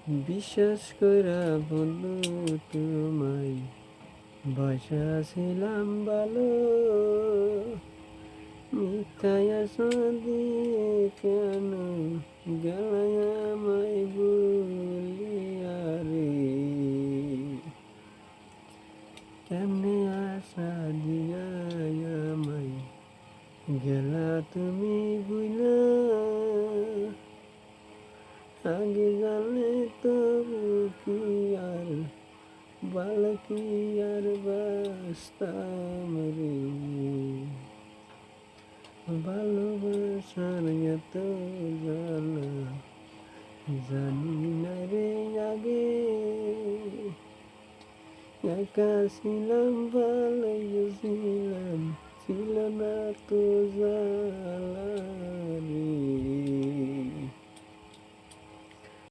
বিশ্বাস কইরা বন্ধু তোমায় বাসাছিলাম ভালো, মিথ্যায় আশা দিয়ে কেন গেলাই আমায় বলিয়া রে। কেমনে আশা দিয়া আমায় গেলা তুমি বুইলা, আগে জানলে তবু কি আর বালকি আর বাস্তাম রে। ভালোবাসার এত জ্বালা জানি না রে আগে, একা ছিলাম ভালো ছিলাম, ছিল না তো জ্বালা রে।